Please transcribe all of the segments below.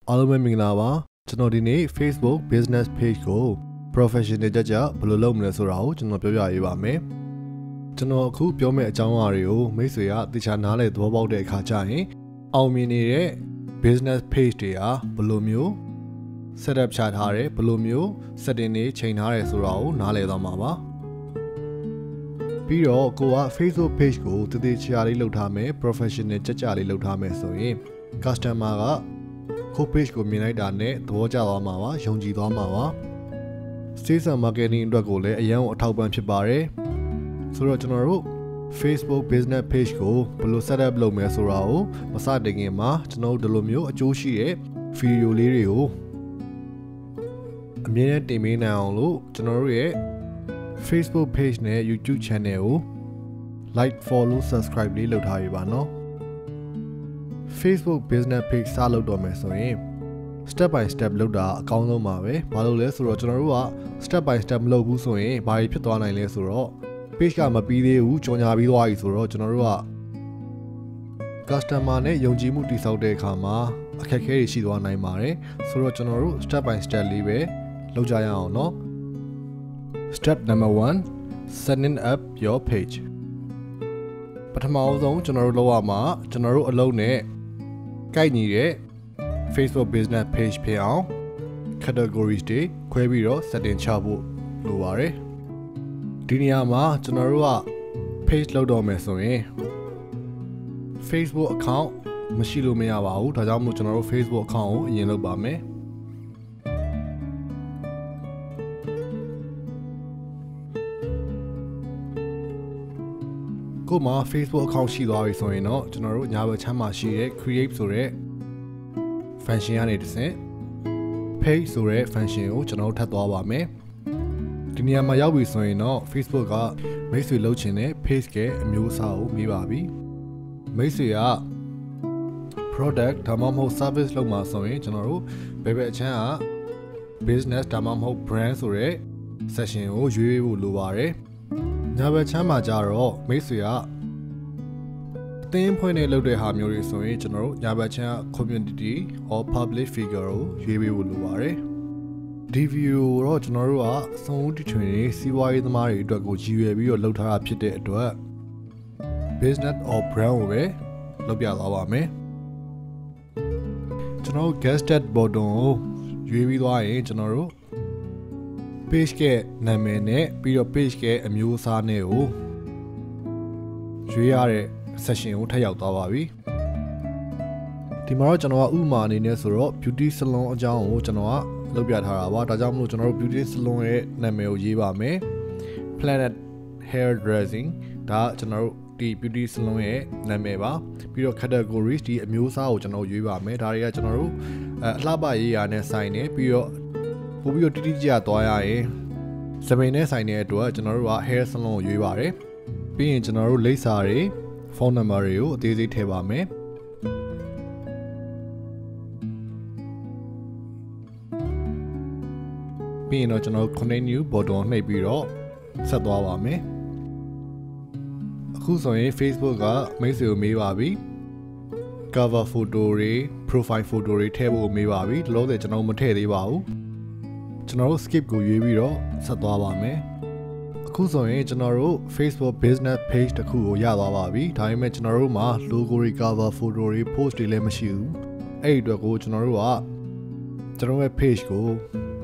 အားလုံးပဲမင်္ဂလာပါကျွန်တော်ဒီနေ့ Facebook business page ကို professional ကြဘယ်လိုလုပ်မလဲဆိုတာကိုကျွန်တော်ပြောပြရေးပါမယ်ကျွန်တော်အခုပြောမယ့်အကြောင်းအရာတွေကိုမိတ်ဆွေကတခြားနားလည်သဘောပေါက်တဲ့အခါကျရင်အောင်မြင်နေတဲ့ business page တွေဟာဘယ်လိုမျိုး setup ချထားတယ်ဘယ်လိုမျိုး setting တွေချိန်ထားတယ်ဆိုတာကိုနားလည်သွားမှာပါပြီးတော့ကိုက Facebook page ကိုတည်ချာလေးလုပ်ထားမယ် professional ကြလေးလုပ်ထားမယ်ဆိုရင် customer ကကို page ကိုမြင်လိုက်တာနဲ့သဘောကျသွားမှာပါယုံကြည်သွားမှာပါ sales and marketing အတွက်ကိုလည်းအရန်ကိုအထောက်ပံ့ဖြစ်ပါတယ်ဆိုတော့ကျွန်တော်တို့ Facebook business page ကိုဘယ်လို setup လုပ်မယ်ဆိုတာကိုမစတင်ခင်မှာကျွန်တော်တို့ဒီလိုမျိုးအကျိုးရှိတဲ့ video လေးတွေကိုအမြဲတမ်းတင်ပေးနိုင်အောင်လို့ကျွန်တော်တို့ရဲ့ Facebook page နဲ့ YouTube channel ကို like follow subscribe လေးလုပ်ထားရပါနော် Facebook business page စလုပ်တော့မယ်ဆိုရင် step by step လုပ်တာအကောင်းဆုံးပါပဲဘာလို့လဲဆိုတော့ကျွန်တော်တို့က step by step မလုပ်ဘူးဆိုရင်ဘာတွေဖြစ်သွားနိုင်လဲဆိုတော့ page ကမပြီးသေးဘူးကြော်ညာပြီးသွားပြီဆိုတော့ကျွန်တော်တို့က customer နဲ့ယုံကြည်မှုတည်ဆောက်တဲ့အခါမှာအခက်အခဲတွေရှိသွားနိုင်ပါတယ်ဆိုတော့ကျွန်တော်တို့ step by step လေးပဲလုပ်ကြရအောင်เนาะ Step number 1 setting up your page ပထမဆုံးကျွန်တော်တို့လုပ်ရမှာကျွန်တော်တို့အလုပ်နဲ့ကိုက်ညီတဲ့ Facebook business page ဖြစ်အောင် categories တွေခွဲပြီးတော့ setting ချဖို့လိုပါတယ်ဒီနေရာမှာကျွန်တော်တို့က page လုပ်တော့မယ်ဆိုရင် Facebook account မရှိလို့မရပါဘူးဒါကြောင့်မို့ကျွန်တော်တို့ Facebook account ကိုအရင်လုပ်ပါမယ်ကိုမှာ Facebook account ရှိသွားပြီဆိုရင်တော့ကျွန်တော်တို့ညာဘက်ချမ်းမှာရှိတဲ့ create ဆိုတဲ့ function ကနေတစ်ဆင့် page ဆိုတဲ့ function ကိုကျွန်တော်တို့ထပ်သွားပါမယ်ဒီနေရာမှာရောက်ပြီဆိုရင်တော့ Facebook ကမိတ်ဆွေလုပ်ချင်တဲ့ page ရဲ့အမျိုးအစားကိုမေးပါပြီမိတ်ဆွေက product ဒါမှမဟုတ် service လုပ်မှာဆိုရင်ကျွန်တော်တို့ဘယ်ဘက်အချမ်းက business ဒါမှမဟုတ် brand ဆိုတဲ့ section ကိုရွေးဖို့လိုပါတယ်ညာဘက်ချမ်းမှာကြတော့မိတ်ဆွေကအသင်းဖွင့်နေလုပ်တဲ့ဟာမျိုးတွေဆိုရင်ကျွန်တော်တို့ညာဘက်ချမ်း community or public figure ကိုရွေးပေးဖို့လိုပါတယ်ဒီ video တော့ကျွန်တော်တို့ကစုံဦးတီထွင်နေစီးပွားရေးသမားတွေအတွက်ကိုရည်ရွယ်ပြီးတော့လုပ်ထားတာဖြစ်တဲ့အတွက် business or brand ကိုပဲလုပ်ပြသွားပါမယ်ကျွန်တော်တို့ get started button ကိုရွေးပြီးသွားရင်ကျွန်တော်တို့page ကနာမည်နဲ့ပြီးတော့ page က အမျိုးအစားနဲ့ကိုရွေးရတဲ့ section ကိုထပ်ရောက်သွားပါပြီဒီမှာတော့ကျွန်တော်ကဥပမာအနေနဲ့ဆိုတော့ beauty salon အကြောင်းကိုကျွန်တော်ကလုပ်ပြထားတာပါဒါကြောင့်မလို့ကျွန်တော်တို့ beauty salon ရဲ့နာမည်ကိုရေးပါမယ် Planet Hair Dressing ဒါကျွန်တော်တို့ဒီ beauty salon ရဲ့နာမည်ပါပြီးတော့ categories ဒီအမျိုးအစားကိုကျွန်တော်ရွေးပါမယ်ဒါတွေကကျွန်တော်တို့အလှပရေးရာနဲ့ဆိုင်နေပြီးတော့ပို့ပြီးတော့တိတိကျကျသွားရရင်စပိန်နဲ့ဆိုင်တဲ့အတွက်ကျွန်တော်တို့က hair salon ကိုရွေးပါတယ်ပြီးရင်ကျွန်တော်တို့လိပ်စာတွေဖုန်းနံပါတ်တွေကိုအသေးစိတ်ထည့်ပါမယ်ပြီးရင်တော့ကျွန်တော် continue button နှိပ်ပြီးတော့ဆက်သွားပါမယ်အခုဆိုရင် Facebook ကမိတ်ဆွေကိုမေးပါပြီ cover photo တွေ profile photo တွေထည့်ဖို့မေးပါပြီဒီလိုဆိုကျွန်တော်မထည့်သေးပါဘူးကျွန်တော်တို့ skip ကိုရွေးပြီးတော့ဆက်သွားပါမယ်အခုဆိုရင်ကျွန်တော်တို့ Facebook business page တစ်ခုကိုရသွားပါပြီဒါပေမဲ့ကျွန်တော်တို့မှာ logo တွေ cover photo တွေ post တွေလည်းမရှိဘူးအဲ့ဒီအတွက်ကိုကျွန်တော်တို့ကကျွန်တော်ရဲ့ page ကို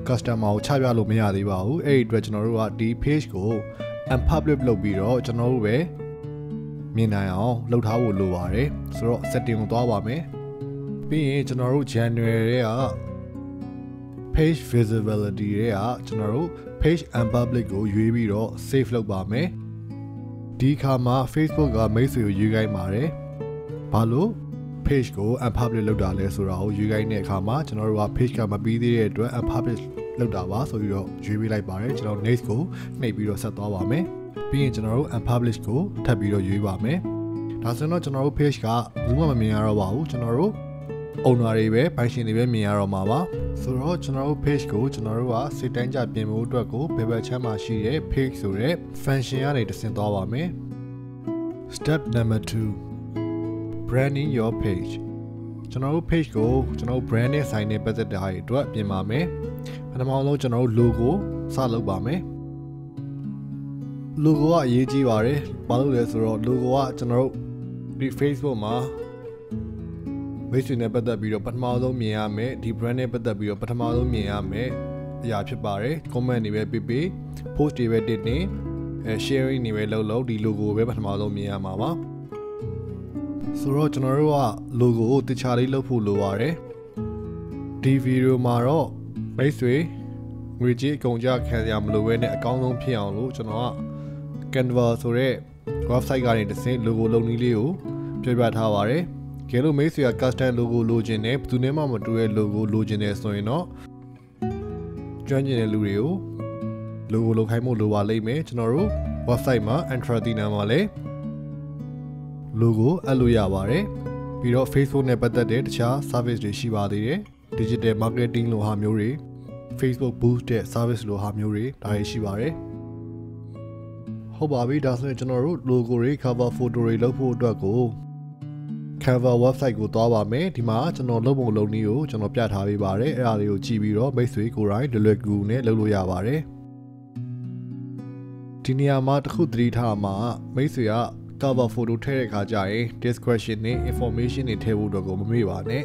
customer ကိုချပြလို့မရသေးပါဘူးအဲ့ဒီအတွက်ကျွန်တော်တို့ကဒီ page ကို unpublic လုပ်ပြီးတော့ကျွန်တော်တို့ပဲမြင်နိုင်အောင်လုပ်ထားဖို့လိုပါတယ်ဆိုတော့ setting ကိုသွားပါမယ်ပြီးရင်ကျွန်တော်တို့ January ကpage visibility တွေကကျွန်တော်တို့ page unpublic ကိုရွေးပြီးတော့ save လုပ်ပါမယ်ဒီအခါမှာ Facebook ကမိတ်ဆွေကိုရွေးခိုင်းပါတယ်ဘာလို့ page ကို unpublic လုပ်တာလဲဆိုတာကိုရွေးခိုင်းတဲ့အခါမှာကျွန်တော်တို့က page ကမပြီးသေးတဲ့အတွက် unpublic လုပ်တာပါဆိုပြီးတော့ရွေးပေးလိုက်ပါတယ်ကျွန်တော် next ကိုနှိပ်ပြီးတော့ဆက်သွားပါမယ်ပြီးရင်ကျွန်တော်တို့ unpublish ကိုထပ်ပြီးတော့ရွေးပါမယ်ဒါဆိုတော့ကျွန်တော်တို့ page ကဘူးမှမမြင်ရတော့ပါဘူးကျွန်တော်တို့ owner တွေပဲပိုင်ရှင်တွေပဲမြင်ရတော့မှာပါဆိုတော့ကျွန်တော်တို့ page ကိုကျွန်တော်တို့ကစိတ်တိုင်းကြပြင်ဖို့အတွက်ကိုဘယ်ဘက်ချမ်းမှာရှိတဲ့ page ဆိုတဲ့ function ကနေတစ်ဆင့်သွားပါမယ် Step number 2 branding your page ကျွန်တော်တို့ page ကိုကျွန်တော်တို့ brand နဲ့ဆိုင်တဲ့ပတ်သက်တဲ့ဟာတွေအတွက်ပြင်ပါမယ်ပထမဆုံးကျွန်တော်တို့ logo စလုပ်ပါမယ် logo ကအရေးကြီးပါတယ်ဘာလို့လဲဆိုတော့ logo ကကျွန်တော်တို့ဒီ Facebook မှာမိတ်ဆွေနဲ့ပတ်သက်ပြီးတော့ပထမဆုံးမြင်ရမယ်ဒီ brand နဲ့ပတ်သက်ပြီးတော့ပထမဆုံးမြင်ရမယ်အရာဖြစ်ပါတယ် comment တွေပဲပေး post တွေပဲတင်နေsharing တွေပဲလုပ်ဒီ logo ပဲပထမဆုံးမြင်ရမှာပါဆိုတော့ကျွန်တော်တို့က logo ကိုတခြားလေးလုပ်ဖို့လိုပါတယ်ဒီ video မှာတော့မိတ်ဆွေငွေကြေးအကုန်ကြခံရမလို့ပဲနဲ့အကောင်းဆုံးဖြစ်အောင်လို့ကျွန်တော်က Canva ဆိုတဲ့ website ကနေတစ်ဆင့် logo လုပ်နည်းလေးကိုပြောပြထားပါတယ်ကဲလို့မိတ်ဆွေက custom logo လိုချင်တယ်ဘယ်သူနဲ့မှမတူတဲ့ logo လိုချင်တယ်ဆိုရင်တော့ကျွမ်းကျင်တဲ့လူတွေကို logo လုပ်ခိုင်းဖို့လိုပါလိမ့်မယ်ကျွန်တော်တို့ website မှာ Antrathina မှာလည်း logo အပ်လို့ရပါတယ်ပြီးတော့ Facebook နဲ့ပတ်သက်တဲ့တခြား service တွေရှိပါသေးတယ် digital marketing လိုဟာမျိုးတွေ Facebook boost တဲ့ service လိုဟာမျိုးတွေဒါတွေရှိပါတယ်ဟုတ်ပါပြီဒါဆိုရင်ကျွန်တော်တို့ logo တွေ cover photo တွေလုပ်ဖို့အတွက်ကို Canva website ကိုသွားပါမယ်ဒီမှာကျွန်တော်လုပ်ပုံလုပ်နည်းကိုကျွန်တော်ပြထားပေးပါတယ်အဲ့ဒါလေးကိုကြည့်ပြီးတော့မိတ်ဆွေကိုယ်တိုင်လွယ်ကူနဲ့လုပ်လို့ရပါတယ်ဒီနေရာမှာတစ်ခုသတိထားမှာမိတ်ဆွေက cover photo ထည့်တဲ့အခါကျရင် description နဲ့ information တွေထည့်ဖို့တော့ကိုမမေ့ပါနဲ့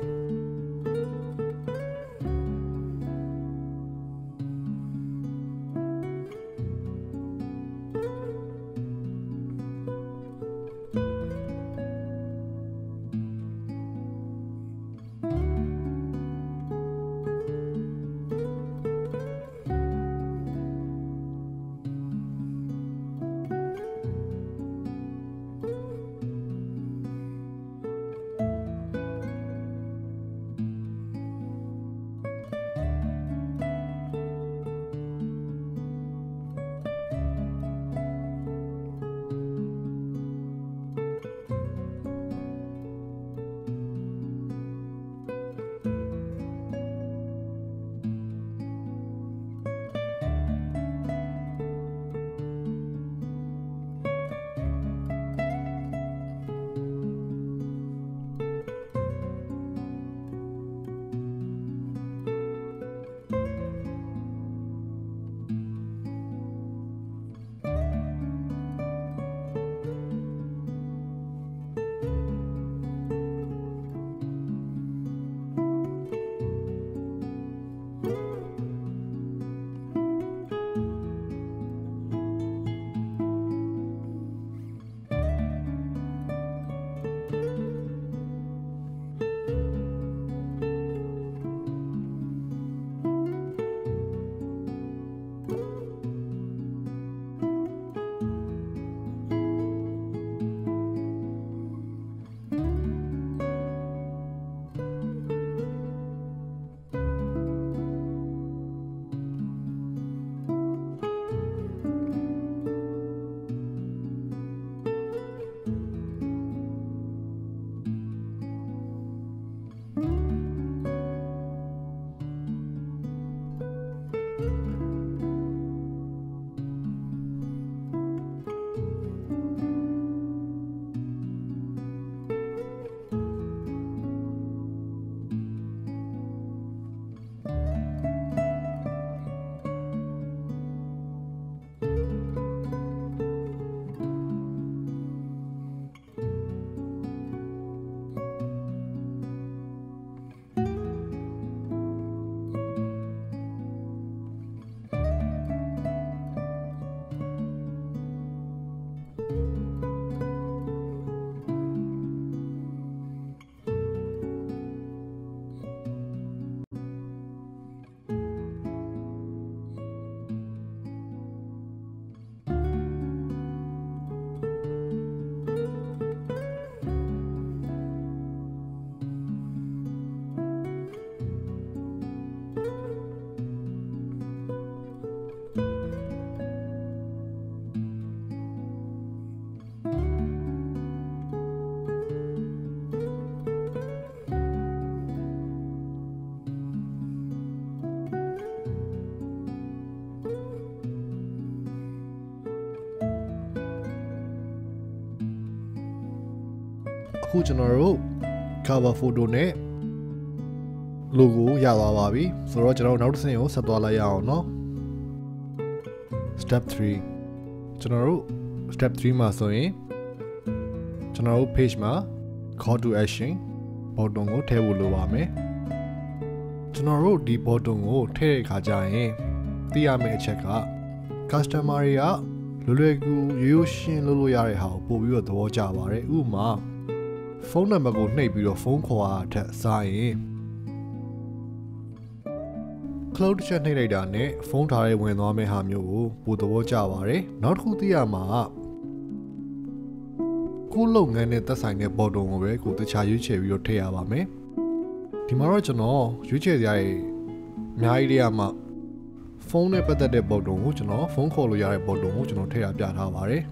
အခုကျွန်တော်တို့ cover photo နဲ့ logo ရသွားပါပြီဆိုတော့ကျွန်တော်နောက်တစ်ဆင့်ကိုဆက်သွားလိုက်ရအောင်เนาะ step 3ကျွန်တော်တို့ step 3မှာဆိုရင်ကျွန်တော်တို့ page မှာ call to action button ကိုထည့်ဖို့လိုပါမယ်ကျွန်တော်တို့ဒီ button ကိုထည့်တဲ့အခါကျရင်သိရမယ့်အချက်က customer တွေကလွယ်လွယ်ကူရိုးရှင်းလုပ်လို့ရတဲ့ဟာကိုပို့ပြီးတော့သဘောကျပါတယ်ဥပမာဖုန်းနံပါတ်ကိုနှိပ်ပြီးတော့ဖုန်းခေါ်ရတာထက်စားရင် cloud ချက်နှိပ်လိုက်တာနဲ့ဖုန်းထားရဲဝင်သွားမယ့်ဟာမျိုးကိုပို့သဘောကျပါတယ်နောက်တစ်ခုသိရမှာကိုလုပ်ငန်းနဲ့သက်ဆိုင်တဲ့ button ကိုပဲကိုတခြားရွေးချယ်ပြီးတော့ထည့်ရပါမယ်ဒီမှာတော့ကျွန်တော်ရွေးချယ်စရာတွေအများကြီးတွေကမှဖုန်းနဲ့ပတ်သက်တဲ့ button ကိုကျွန်တော်ဖုန်းခေါ်လို့ရတဲ့ button ကိုကျွန်တော်ထည့်ပြထားပါတယ်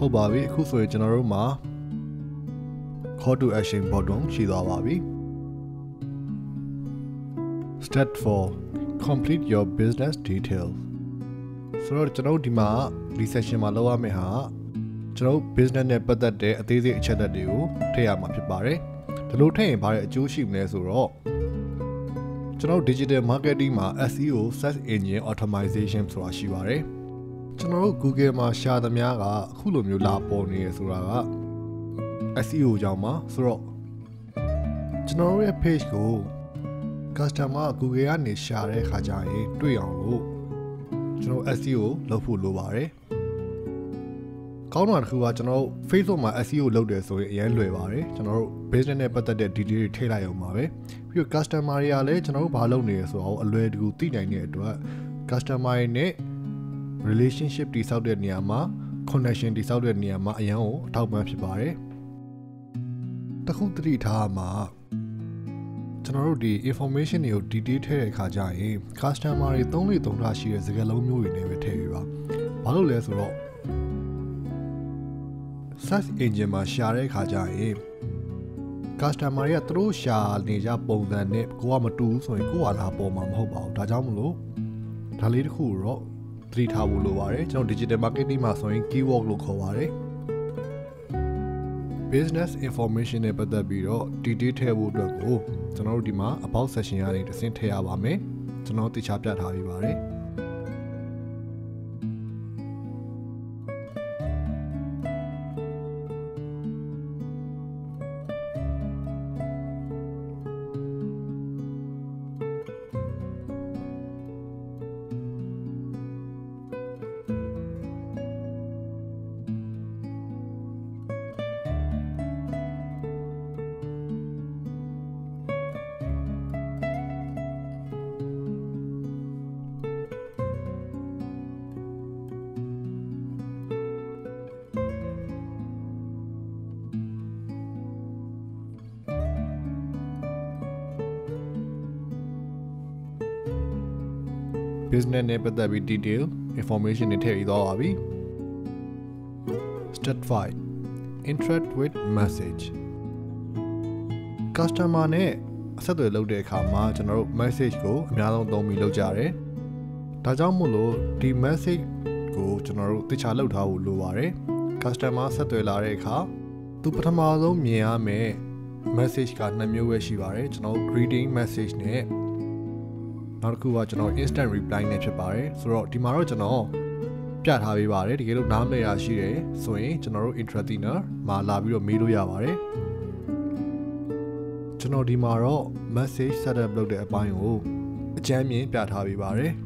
ဟုတ်ပါပြီအခုဆိုရင်ကျွန်တော်တို့မှာ call to action button ရှိသွားပါပြီ step 4 complete your business details ဆိုတော့ကျွန်တော်တို့ဒီမှာဒီ section မှာလောက်ရမယ့်ဟာကျွန်တော်တို့ business နဲ့ပတ်သက်တဲ့အသေးစိတ်အချက်အလက်တွေကိုထည့်ရမှာဖြစ်ပါတယ်ဒီလိုထည့်ရင်ဘာတဲ့အကျိုးရှိမလဲဆိုတော့ကျွန်တော်တို့ digital marketing မှာ SEO search engine optimization ဆိုတာရှိပါတယ်ကျွန်တော်တို့ Google မှာရှာသမျှကအခုလိုမျိုးလာပေါ်နေရဆိုတာက SEO ကြောင့်ပါဆိုတော့ကျွန်တော်တို့ရဲ့ page ကို customer Google ကနေရှာတဲ့ခါကျရင်တွေ့အောင်လို့ကျွန်တော် SEO လုပ်ဖို့လိုပါတယ်ကောင်းတာတစ်ခုကကျွန်တော်တို့ Facebook မှာ SEO လုပ်တယ်ဆိုရင်အရင်လွယ်ပါတယ်ကျွန်တော်တို့ business နဲ့ပတ်သက်တဲ့ detail တွေထည့်လိုက်အောင်ပါပဲပြီးတော့ customer တွေကလည်းကျွန်တော်တို့ဘာလုပ်နေရဆိုတော့အလွယ်တကူသိနိုင်တဲ့အတွက် customer တွေနဲ့relationship တိစောက်တဲ့နေရာမှာ connection တိစောက်တဲ့နေရာမှာအရန်ကိုအထောက်ပံ့ဖြစ်ပါတယ်တခုသတိထားမှာကျွန်တော်တို့ဒီ information တွေကို detail ထည့်တဲ့အခါကျရင် customer တွေသုံးလေသုံးထားရှိတဲ့စကားလုံးမျိုးတွေနဲ့ပဲထည့်ပြပါဘာလို့လဲဆိုတော့ search engine မှာရှာတဲ့အခါကျရင် customer တွေကသူတို့ရှာနေကြပုံစံနဲ့ကိုကမတူဘူးဆိုရင်ကိုကလာပေါ်မှာမဟုတ်ပါဘူးဒါကြောင့်မလို့ဒါလေးတစ်ခုတော့သတိထားဖို့လိုပါတယ်ကျွန်တော် digital marketing မှာဆိုရင် keyword လို့ခေါ်ပါတယ် business information နဲ့ပတ်သက်ပြီးတော့ detail ထည့်ဖို့အတွက်ကိုကျွန်တော်တို့ဒီမှာ about section ကနေတစ်ဆင့်ထည့်ရပါမယ်ကျွန်တော်တိကျပြထားပြီးပါတယ်business နဲ့ပတ်သက်ပြီး detail information တွေထည့်ပြီးသွားပါပြီ step 5 interact with message customer နဲ့အဆက်အသွယ်လုပ်တဲ့အခါမှာကျွန်တော်တို့ message ကိုအများဆုံးသုံးပြီးလုပ်ကြတယ်ဒါကြောင့်မို့လို့ဒီ message ကိုကျွန်တော်တို့တခြားလုပ်ထားဖို့လိုပါတယ် customer ဆက်သွယ်လာတဲ့အခါသူပထမဆုံးမြင်ရမယ့် message က2မျိုးပဲရှိပါတယ်ကျွန်တော် greeting message နဲ့နောက်တစ်ခုကကျွန်တော် instant reply နဲ့ဖြစ်ပါတယ်ဆိုတော့ဒီမှာတော့ကျွန်တော်ပြထားပေးပါတယ်တကယ်လို့နားမလည်ရရှိတယ်ဆိုရင်ကျွန်တော်တို့ intrathener မှာလာပြီးတော့မေးလို့ရပါတယ်ကျွန်တော်ဒီမှာတော့ message setup လုပ်တဲ့အပိုင်းကိုအကြမ်းမြင်ပြထားပေးပါတယ် ဘ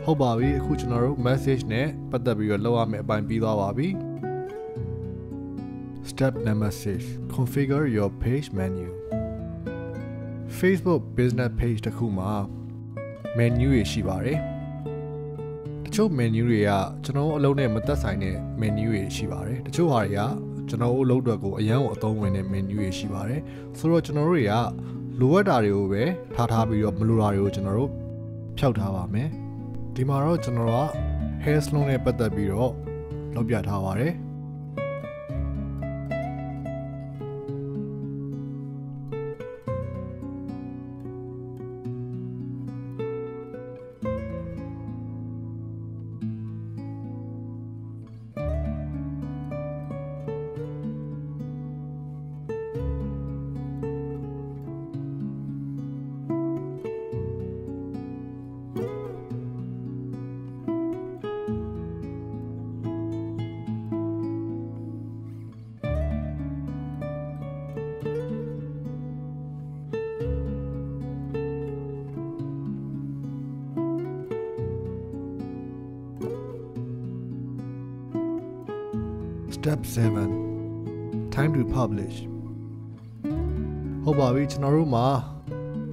ဟုတ်ပါပြီအခုကျွန်တော်တို့ message နဲ့ပတ်သက်ပြီးတော့လုပ်ရမယ့်အပိုင်းပြီးသွားပါပြီ Step number 6 Configure your page menu Facebook business page တစ်ခုမှာ menu တွေရှိပါတယ်တချို့ menu တွေကကျွန်တော်အလုပ်နဲ့မသက်ဆိုင်တဲ့ menu တွေရှိပါတယ်တချို့ဟာတွေကကျွန်တော်အလုပ်အတွက်ကိုအရန်ကိုအသုံးဝင်တဲ့ menu တွေရှိပါတယ်ဆိုတော့ကျွန်တော်တို့တွေကလိုအပ်တာတွေကိုပဲထားပြီးတော့မလိုတာတွေကိုကျွန်တော်တို့ဖျောက်ထားပါမယ်ဒီမှာတော့ကျွန်တော်က hair salon နဲ့ပတ်သက်ပြီးတော့လုပ်ပြထားပါတယ် Step 7 Time to publish ဟုတ်ပါပြီကျွန်တော်တို့မှာ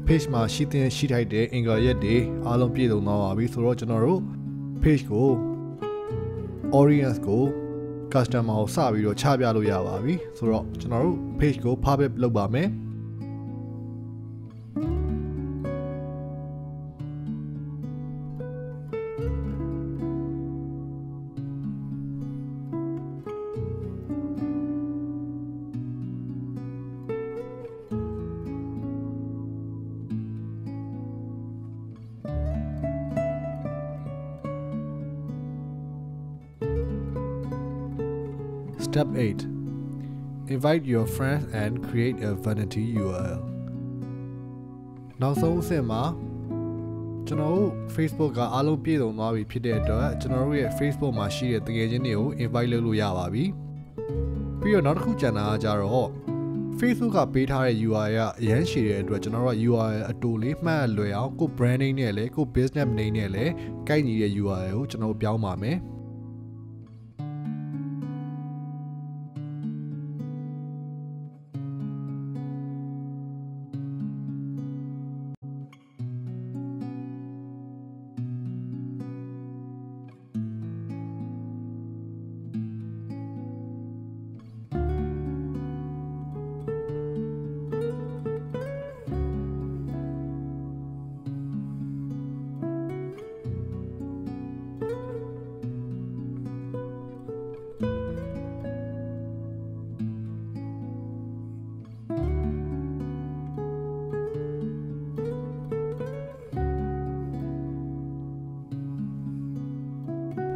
page မှာရှိထိုက်တဲ့အင်္ဂါရက်တွေအားလုံးပြည့်စုံသွားပါပြီဆိုတော့ကျွန်တော်တို့ page ကို audience ကို customer ကိုစပြီးတော့ချပြလို့ရပါပြီဆိုတော့ကျွန်တော်တို့ page ကို public လုပ်ပါမယ်Step 8 Invite your friends and create a vanity URL နောက်ဆုံးအဆင့်မှာကျွန်တော်တို့ Facebook ကအားလုံးပြည့်စုံသွားပြီဖြစ်တဲ့အတွက်ကျွန်တော်တို့ရဲ့ Facebook မှာရှိတဲ့တကယ်ချင်းတွေကို invite လုပ်လို့ရပါပြီပြီးတော့နောက်တစ်ခုကျန်တာကကြတော့ Facebook ကပေးထားတဲ့ URL ကအရန်ရှည်တဲ့အတွက်ကျွန်တော်တို့က URL အတူလေးမှတ်လွယ်အောင်ကို brand name နဲ့လည်းကို business name နဲ့လည်းကိုက်ညီတဲ့ URL ကိုကျွန်တော်ပြောင်းပါမယ်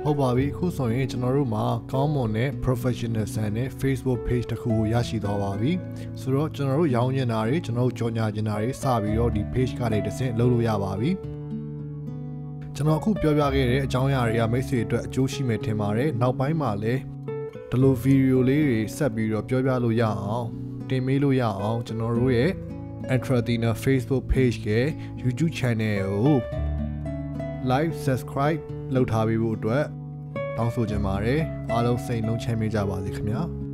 ဟုတ်ပါပြီအခုဆိုရင်ကျွန်တော်တို့မှာကောင်းမွန်တဲ့ professional ဆန်တဲ့ Facebook page တစ်ခုကိုရရှိသွားပါပြီဆိုတော့ကျွန်တော်တို့ရောင်းချင်တာတွေကျွန်တော်တို့ကြော်ညာချင်တာတွေစပြီးတော့ဒီ page ကနေတစ်ဆင့်လုပ်လို့ရပါပြီကျွန်တော်အခုပြောပြခဲ့တဲ့အကြောင်းအရာတွေကမိတ်ဆွေအတွက်အကျိုးရှိမယ်ထင်ပါတယ်နောက်ပိုင်းမှာလည်းဒီလို video လေးတွေဆက်ပြီးတော့ပြောပြလို့ရအောင်တင်ပေးလို့ရအောင်ကျွန်တော်တို့ရဲ့ Entrepreneur Facebook page ရဲ့ YouTube channel ကို like subscribe လုပ်ထားပေးဖို့အတွက်တောင်းဆိုချင်ပါတယ်အားလုံးစိတ်လုံးချမ်းမြေ့ကြပါစေခင်ဗျာ